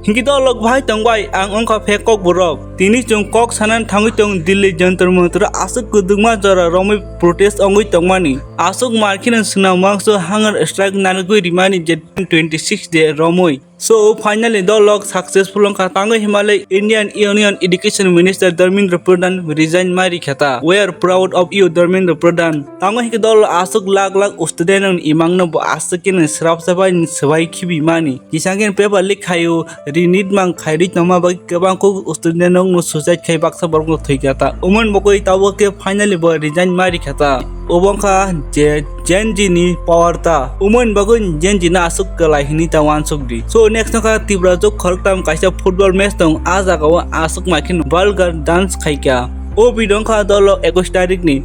Hingi dolok bhai tongbai ang ongkha phe Kokborok tini chung Bwkhwk Sanjana thangui tong Delhi jantar mantra asuk kudungma jara romoi protest ongui tongmani asuk markin sna mangso hunger strike nalgui rimani je 26 de romoi. So finally dolok successful ongkha tango Himalay Indian Union Education Minister Dharmendra Pradhan resign mari khata. We are proud of you Dharmendra Pradhan. Tango hingi dol asuk lag student on imangno bo asukin srap sabai sbai khibi mani kisangin paper leak khayo rinit mang khairi tama ba kebang ko student nong suicide khai baksa borgo thoikata umon bokoi tawo ke finally bo resign mari khata obongkha je jenji ni power ta umon bagun jenji na asuk kalai hini ta wan sukdi. So next ka tibra jok khortam kaisa football match tong aja ka asuk makin vulgar dance khaika o bidong kha dolo 21 tarik ni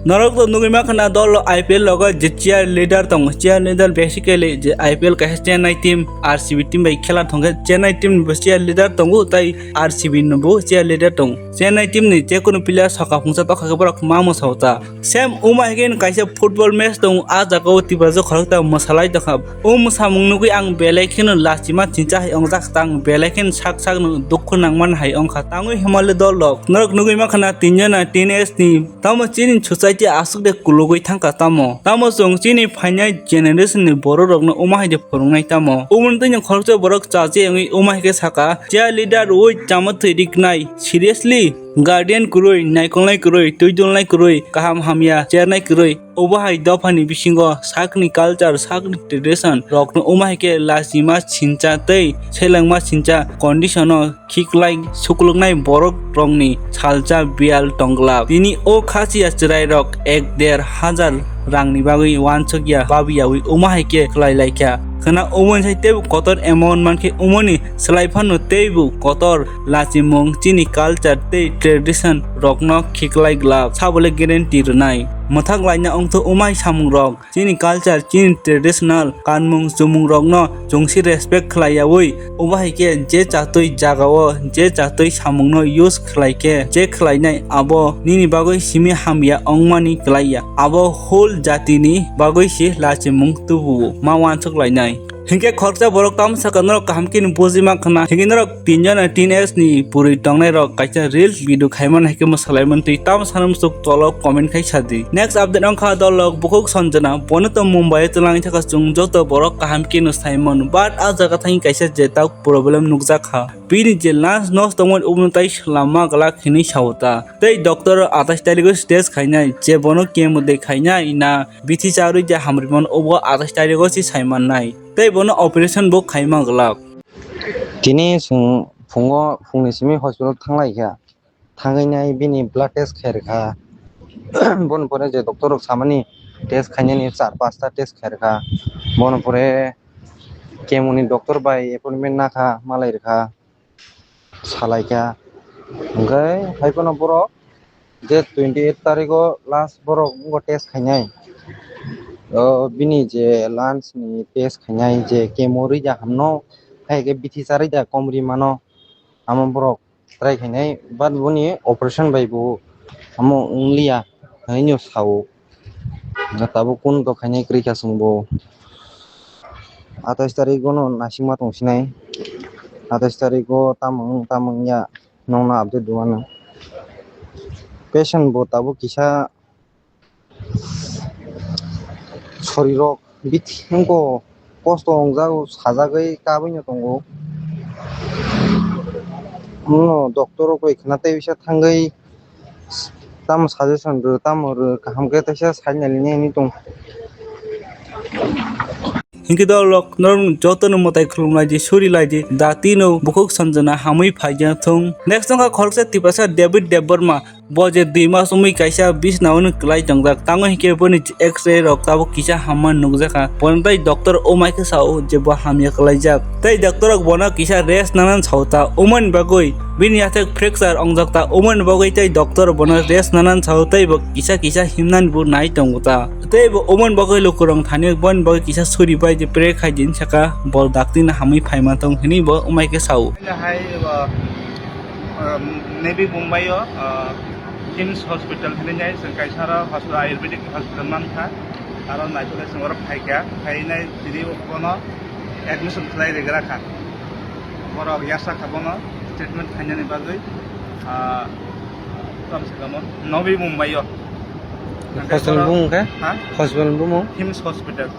Norok to nungi makna dolo IPL logo je cheer leader tong cheer leader basically je IPL ka Chennai team RCB team bai khela thongge Chennai team bo cheer leader tongu tai RCB no bo cheer leader tong Chennai team ni je kono player saka phungsa to khakborok mamo sauta same uma again kaisa football match tong aja ko tibajo khorokta masalai to khab samung nugui ang belekhin lasima chincha hai ongjak tang belekhin sak no dukh nangman hai ongkha tangui Himalay dolok norok nugui makna tinjana teenage ni tamo chini society asuk de kulogoi thangka tamo song chini final generation ni borok no uma haide phorungnai tamo umun tanya khorcho borok chaje ngi uma hike saka cheer leader oi jamatia riknai seriously guardian kuroi naikonglai kuroi toidonlai kuroi kaham hamya chernai kuroi obahai dofani bisingo sakni culture sakni tradition rokno uma hike lasima chincha tei selangma chincha condition khiklai sukulungnai borok rongni salcha bial tongla tini o khasiya chirai rok 1,500 rangni bagui wansogya babiyawi uma hike khlailaikia khana umon sai tebu kotor amount manke umoni selaifano tebu kotor lachimong chini culture te tradition rokno khiklai glab sabole guarantee runai mathak laina ongtho umai samung rok chini culture chini traditional kanmung sumung rokno jongsi respect khlaiyawi ubai ke je chatoi jagao je chatoi samungno use khlaike je khlainai abo nini bagoi simi hamya ongmani klaiya abo whole jatini bagoi si lachimung tubu mawansok lainai Hingke khorcha borok tam sakanor kahamkin bojima khana hinginrok tinjana teenage ni puri tongnai rok kaisa real video khaiman hike masalaiman tui tam sanam suk tolo comment khai sadi next update ongkha dolok Bwkhwk Sanjana bonoto mumbai tulang thaka chung joto borok kahamkin saimon but a jaga thai kaisa jeta problem nukjakha bini je last nos tongmon umnutai lama gala khini sauta tei doctor 28 tariko stage khainai je bono kemo de khainai na bithi charu je hamrimon obo 28 tariko si saiman nai tei bono operation bo khaima glak tini sung phungni simi hospital thanglai kha thangainai bini blood test khairkha bon pore je doctor rok samani test khainani 4-5 ta test khairkha bon pore kemoni doctor bai appointment nakha malai rkha salaikha ngai haipono borok je 28 tariko last borok ngo test khainai bini je lunch ni test khainai je kemori ja hamno haike bithi sari ja komri mano amo borok try khainai but buni operation bai bu amo unglia hainyo sau tabu kun to khainai krika sungbo 28 tariko no nasima tongsinai 28 tariko tamung ya nongna update duana patient bo tabu kisa sorirok bithingo kosto ongjago sajagai kabuino tongo no doctor koi khnatei bisa thangai tam suggestion ro tam kaham ke taisa sainalini ni tong Hinki dolok norm jotono motai khulumlai je suri lai je datino Bwkhwk Sanjana hamui phaija thong next ongkha Bwkhwk Tiprasa David Deborma boje 2 mas umui kaisa 20 naun klai tongjak tango hike boni x-ray rok tabo kisa hamman nugjaka bontai doctor omai ke sao je bo hamya klaijak tai doctor rok bona kisa rest nanan sauta umon bagoi bini atek fracture ongjak ta omen bogai tai doctor bona rest nanan chau tai bo kisa himnan bu nai tonguta tai bo omen bogai lukurong thani bon bogai kisa suri bai je pre khai din saka bol daktin hamui phaima tong hini bo umai ke sau hai nebi mumbai Kings Hospital hinai sing kaisara hospital ayurvedic hospital man tha aro naitole singor phaika phainai diri kono admission khlai regra kha boro yasa khabono treatment khainani bagoi kam se kam novi mumbai hospital bung ka hospital bung Kings Hospital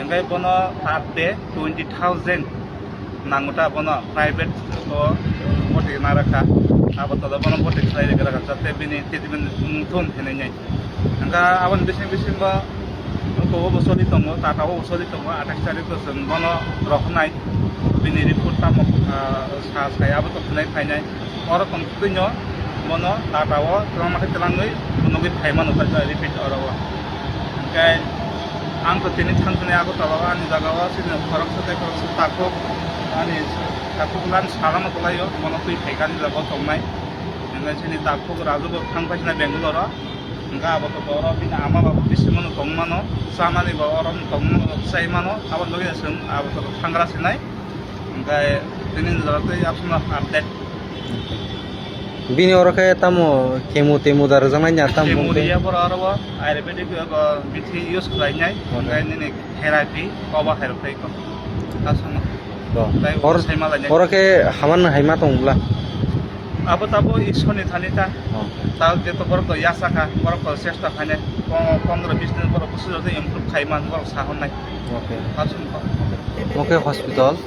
engai bono tapde 20,000 nanguta bono private to boti narakha abot to bono boti khlai regra kha jate bini treatment thun hinai enga abon bising ba ko bosoli tongo tata bosoli tongo 28% bono rokhnai bini report tam sa saya abot khlai phainai oro kontinyo bono tata o trama ke telangoi bono ge phaima no ka repeat oro kai ang to tini thansune abot baba ani jagawa sine khorok sa tako ani tako lan sagama kolayo bono tui phaikani jago tongnai enga sini tako rajo ko thangpaisna bengaluru enga abot oro bini ama babu bisimano tongmano samani ba orom tong saimano abot logi sing abot thangra sinai enga tini jarate apsuna update bini orake tamo chemo dar jangai nya tam chemo dia por aro ayurvedic bithi use khlainai enga ni therapy koba therapy ko asuna or orake haman haima tongla abot iskoni thanita ta je to bor ko yasa kha bor ko chesta khane 15-20 din bor busu jodi improve khaiman bor sahon nai okay asun okay hospital